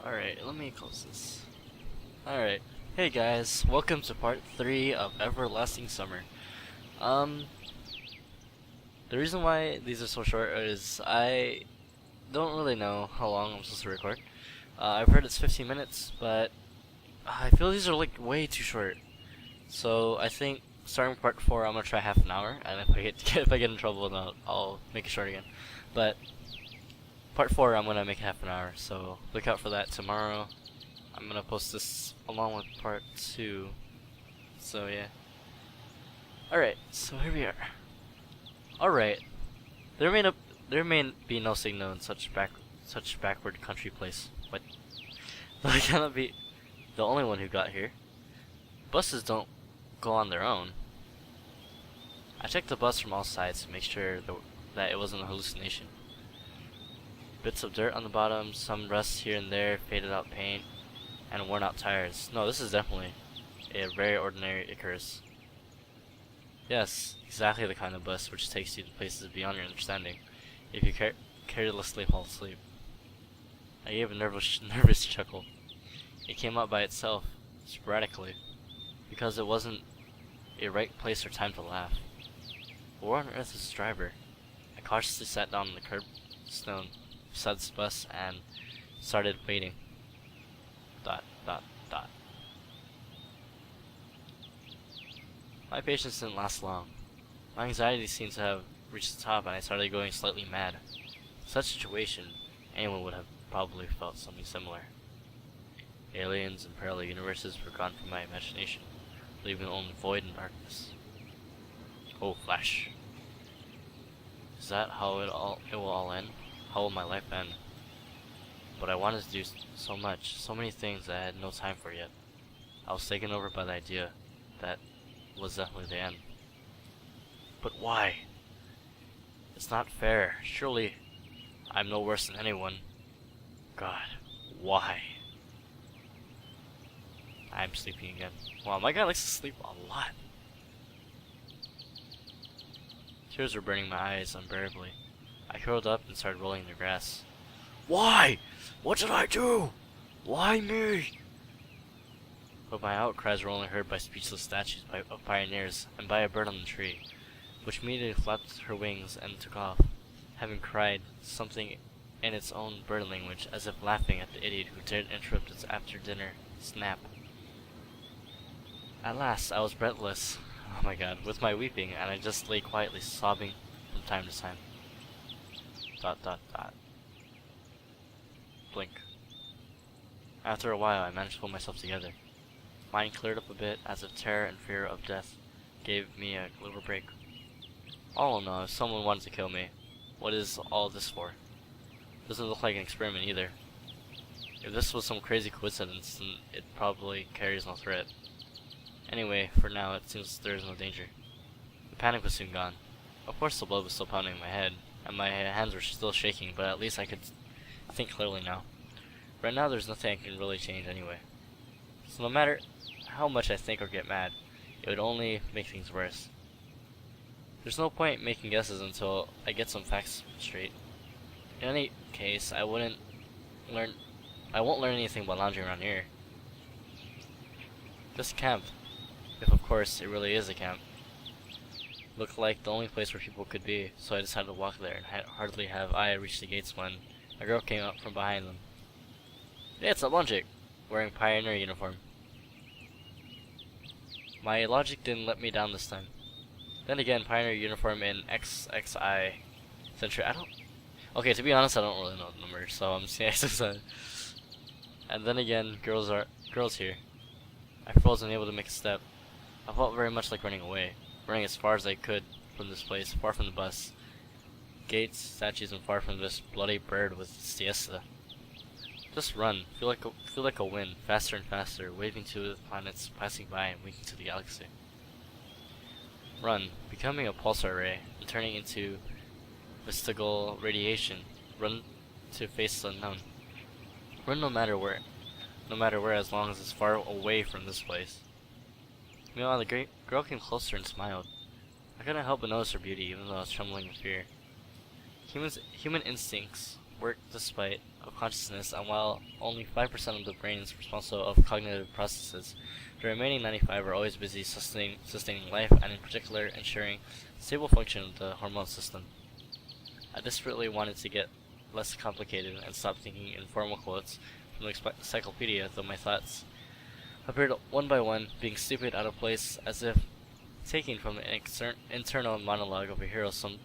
Alright, let me close this. Alright. Hey guys, welcome to part 3 of Everlasting Summer. Um, the reason why these are so short is I don't really know how long I'm supposed to record. I've heard it's 15 minutes, but I feel these are like way too short. So I think starting part 4 I'm gonna try half an hour, and if I get in trouble then I'll make it short again. But part 4 I'm gonna make half an hour, so look out for that tomorrow. I'm gonna post this along with part 2. So yeah. Alright, so here we are. Alright. There may be no signal in such backward country place. But I cannot be the only one who got here. Buses don't go on their own. I checked the bus from all sides to make sure that it wasn't a hallucination. Bits of dirt on the bottom, some rust here and there, faded out paint, and worn out tires. No, this is definitely a very ordinary Icarus. Yes, exactly the kind of bus which takes you to places beyond your understanding, if you carelessly fall asleep. I gave a nervous chuckle. It came out by itself, sporadically, because it wasn't a right place or time to laugh. But where on earth is this driver? I cautiously sat down on the curbstone beside this bus and started waiting. ... My patience didn't last long. My anxiety seemed to have reached the top and I started going slightly mad. In such a situation, anyone would have probably felt something similar. Aliens and parallel universes were gone from my imagination, leaving only void and darkness. Oh, flash. Is that how it will all end? How will my life end? But I wanted to do so much, so many things I had no time for yet. I was taken over by the idea that was definitely the end. But why? It's not fair. Surely I'm no worse than anyone. God, why? I'm sleeping again. Wow, my guy likes to sleep a lot. Tears were burning my eyes unbearably. I curled up and started rolling in the grass. Why? What did I do? Why me? But my outcries were only heard by speechless statues of pioneers and by a bird on the tree, which immediately flapped her wings and took off, having cried something in its own bird language, as if laughing at the idiot who dared interrupt its after-dinner snap. At last, I was breathless, oh my god, with my weeping, and I just lay quietly sobbing from time to time. ... Blink. After a while, I managed to pull myself together. Mind cleared up a bit, as if terror and fear of death gave me a little break. Oh no, if someone wanted to kill me, what is all this for? Doesn't look like an experiment either. If this was some crazy coincidence, then it probably carries no threat. Anyway, for now, it seems there is no danger. The panic was soon gone. Of course the blood was still pounding in my head, and my hands were still shaking, but at least I could think clearly now. Right now, there's nothing I can really change anyway. So no matter how much I think or get mad, it would only make things worse. There's no point making guesses until I get some facts straight. In any case, I won't learn anything by lounging around here. This camp, if of course it really is a camp, looked like the only place where people could be, so I decided to walk there, and hardly have I reached the gates when a girl came up from behind them. Hey, it's a Logic, wearing pioneer uniform. My logic didn't let me down this time. Then again, pioneer uniform in XXI century. Okay, to be honest, I don't really know the number, so I'm saying XXI. And then again, girls here. I froze unable to make a step. I felt very much like running away, running as far as I could from this place, far from the bus, gates, statues, and far from this bloody bird with siesta. Just run. Feel like a wind, faster and faster, waving to the planets passing by and winking to the galaxy. Run, becoming a pulsar ray and turning into mystical radiation. Run to face the unknown. Run no matter where, as long as it's far away from this place. Meanwhile, the great girl came closer and smiled. I couldn't help but notice her beauty, even though I was trembling with fear. Human instincts work despite of consciousness, and while only 5% of the brain is responsible of cognitive processes, the remaining 95 are always busy sustaining life, and in particular ensuring stable function of the hormone system. I desperately wanted to get less complicated and stop thinking in formal quotes from the encyclopedia, though my thoughts appeared one by one, being stupid, out of place, as if taken from an internal monologue of a hero some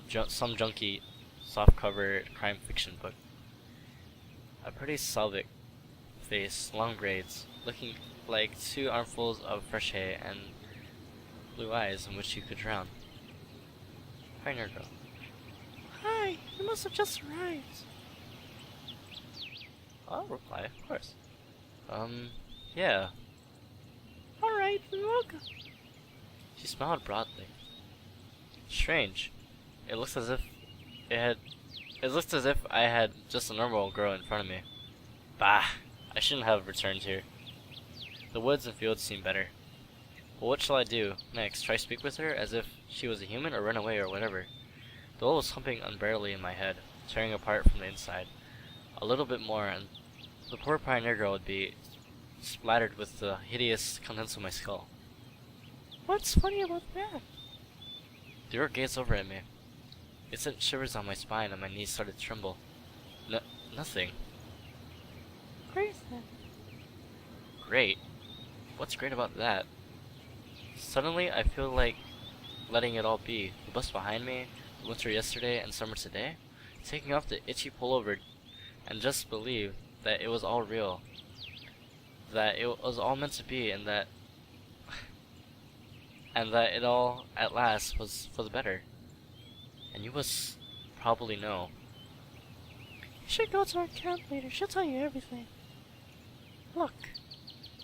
junky, soft-cover crime fiction book. A pretty Slavic face, long braids, looking like 2 armfuls of fresh hay, and blue eyes in which you could drown. Hi, Nerdo. Hi, you must have just arrived. I'll reply, of course. Yeah. Alright, then welcome. She smiled broadly. Strange. It looks as if I had just a normal girl in front of me. Bah! I shouldn't have returned here. The woods and fields seem better. But what shall I do next? Try speak with her as if she was a human, or run away, or whatever? The world was humping unbearably in my head, tearing apart from the inside. A little bit more, and the poor pioneer girl would be splattered with the hideous contents of my skull. What's funny about that? The orc gazed over at me. It sent shivers on my spine, and my knees started to tremble. Nothing. Great then. Great? What's great about that? Suddenly, I feel like letting it all be. The bus behind me, the winter yesterday, and summer today. Taking off the itchy pullover, and just believe that it was all real. That it was all meant to be, and that it all, at last, was for the better. And you must probably know. You should go to our camp leader. She'll tell you everything. Look.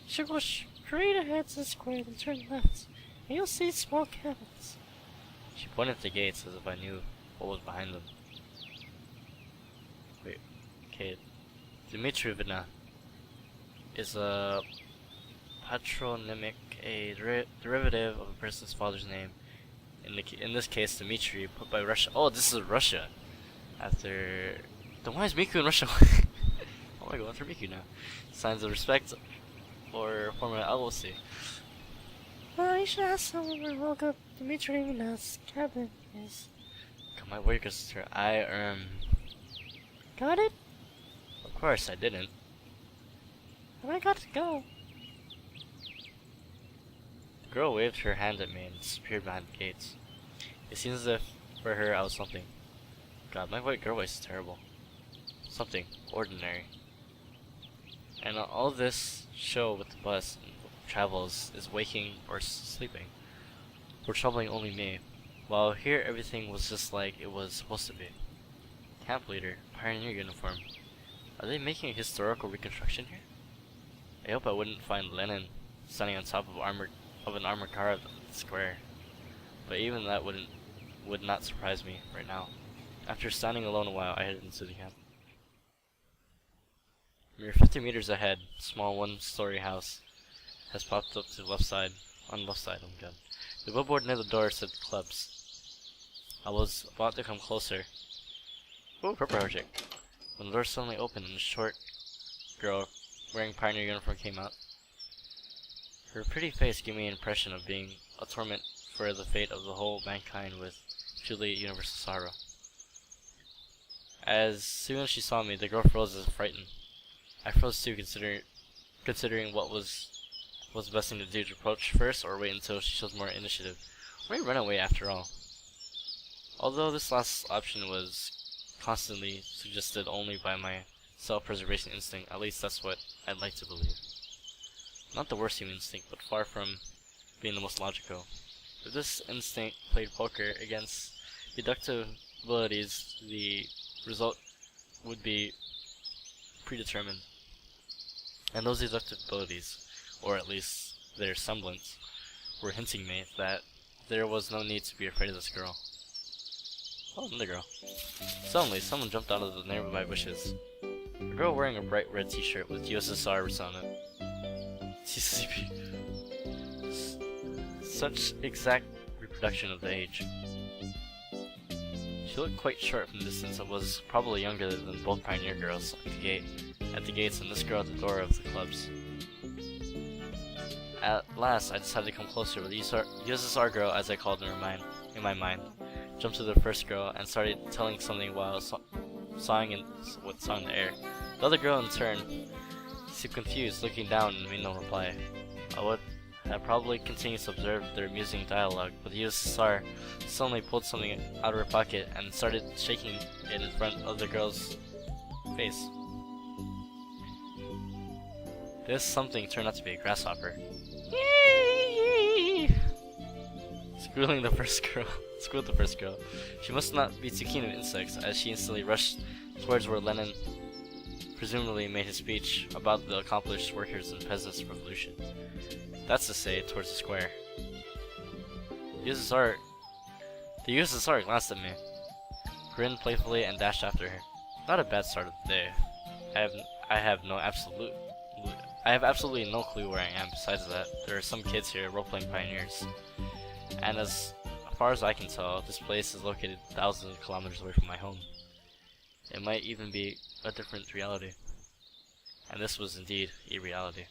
You should go straight ahead to the square, then turn left, and you'll see small cabins. She pointed at the gates as if I knew what was behind them. Wait, okay. Dmitrievna is a patronymic, a derivative of a person's father's name. In this case, Dmitri, put by Russia. Oh, this is Russia. After, then why is Miku in Russia? Oh my god, for Miku now. Signs of respect or form of LOC. Well, you should ask someone where Olga Dmitrievna's cabin is. Got my worker sister. Got it? Of course, I didn't. But I got to go. The girl waved her hand at me and disappeared behind the gates. It seems as if, for her, I was something. God, my white girl voice is terrible. Something ordinary. And all this show with the bus and travels is waking or sleeping, or troubling only me, while here everything was just like it was supposed to be. Camp leader, pioneer uniform. Are they making a historical reconstruction here? I hope I wouldn't find Lenin standing on top of an armored car at the square, but even that would not surprise me right now. After standing alone a while, I headed into the camp. Mere 50 meters ahead, a small one-story house has popped up to the left side. On the left side, oh my god. The billboard near the door said clubs. I was about to come closer. Ooh, purple project. When the door suddenly opened and a short girl wearing pioneer uniform came out. Her pretty face gave me an impression of being a torment for the fate of the whole mankind with truly universal sorrow. As soon as she saw me, the girl froze as if frightened. I froze too, considering what was the best thing to do, to approach first or wait until she shows more initiative. Or maybe run away after all. Although this last option was constantly suggested only by my self-preservation instinct, at least that's what I'd like to believe. Not the worst human instinct, but far from being the most logical. If this instinct played poker against deductive abilities, the result would be predetermined. And those deductive abilities, or at least their semblance, were hinting me that there was no need to be afraid of this girl. Oh, another girl. Suddenly, someone jumped out of the nearby bushes. A girl wearing a bright red t-shirt with USSR written on it. TCP. Such exact reproduction of the age. She looked quite short from the distance and was probably younger than both pioneer girls at the gates and this girl at the door of the clubs. At last, I decided to come closer with the USSR girl, as I called in my mind. Jumped to the first girl and started telling something while sawing in the air. The other girl, in turn, seemed confused, looking down and made no reply. I would have probably continued to observe their amusing dialogue, but the USSR suddenly pulled something out of her pocket and started shaking it in front of the girl's face. This something turned out to be a grasshopper. Squealed the first girl. She must not be too keen of insects, as she instantly rushed towards where Lenin presumably made his speech about the accomplished workers and peasants' revolution. That's to say, towards the square. The USSR glanced at me, grinned playfully, and dashed after her. Not a bad start of the day. I have absolutely no clue where I am. Besides that, there are some kids here role-playing pioneers, and as far as I can tell, this place is located thousands of kilometers away from my home. It might even be a different reality, and this was indeed a reality.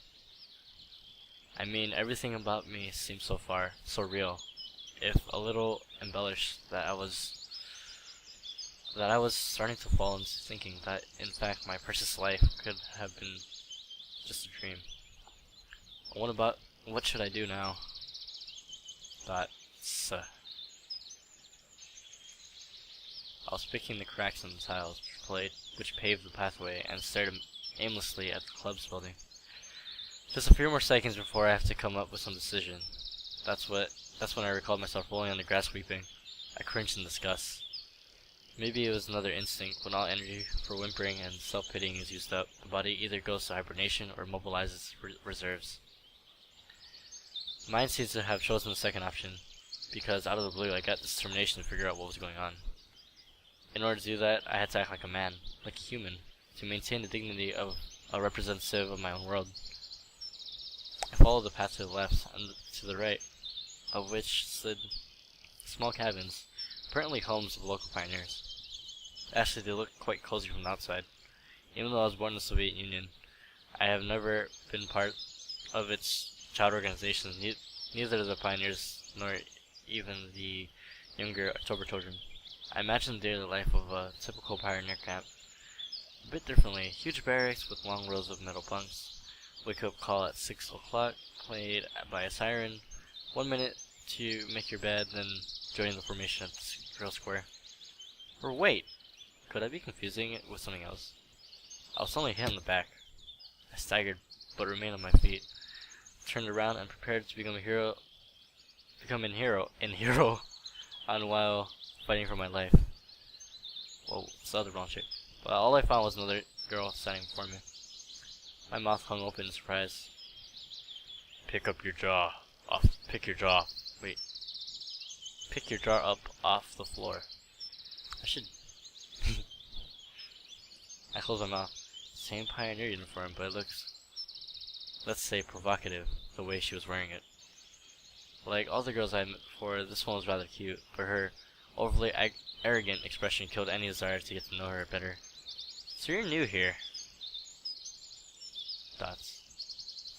I mean, everything about me seemed so real, if a little embellished, that I was starting to fall into thinking that, in fact, my precious life could have been just a dream. What should I do now? I was picking the cracks in the tiles which paved the pathway and stared aimlessly at the club's building. Just a few more seconds before I have to come up with some decision. That's when I recalled myself rolling on the grass weeping. I cringed in disgust. Maybe it was another instinct. When all energy for whimpering and self-pitying is used up, the body either goes to hibernation or mobilizes reserves. Mine seems to have chosen the second option, because out of the blue I got this determination to figure out what was going on. In order to do that, I had to act like a man, like a human, to maintain the dignity of a representative of my own world. I followed the path to the left and to the right, of which stood small cabins, apparently homes of local pioneers. Actually, they looked quite cozy from the outside. Even though I was born in the Soviet Union, I have never been part of its child organizations, neither the pioneers nor even the younger October children. I imagined the daily life of a typical pioneer camp a bit differently. Huge barracks with long rows of metal bunks. Wake up call at 6 o'clock, played by a siren. 1 minute to make your bed, then join the formation at the drill square. Or wait, could I be confusing it with something else? I was suddenly hit on the back. I staggered, but remained on my feet. Turned around and prepared to become a hero on while fighting for my life. Whoa, it's the other wrong chick. But all I found was another girl standing before me. My mouth hung open in surprise. Pick your jaw up off the floor. I closed my mouth. Same pioneer uniform, but it looks, let's say, provocative, the way she was wearing it. Like all the girls I met before, this one was rather cute, but her overly arrogant expression killed any desire to get to know her better. So you're new here. Dots.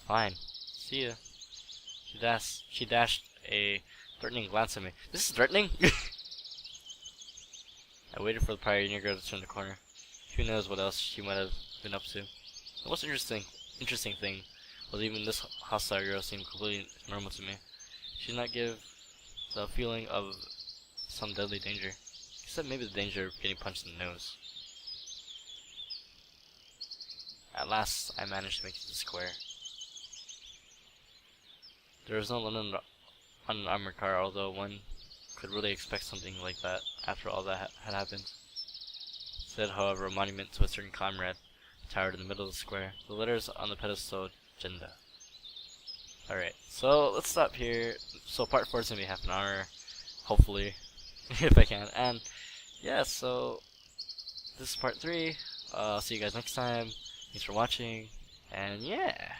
Fine. See ya. She dashed a threatening glance at me. This is threatening? I waited for the pioneer girl to turn the corner. Who knows what else she might have been up to. The most interesting thing was even this hostile girl seemed completely normal to me. She did not give the feeling of some deadly danger, except maybe the danger of getting punched in the nose. At last, I managed to make it to the square. There was no London on an armored car, although one could really expect something like that after all that had happened. Instead, however, a monument to a certain comrade towered in the middle of the square. The letters on the pedestal, Genda. Alright, so let's stop here. So part 4 is going to be half an hour, hopefully, if I can. And yeah, so this is part 3. I'll see you guys next time. Thanks for watching, and yeah.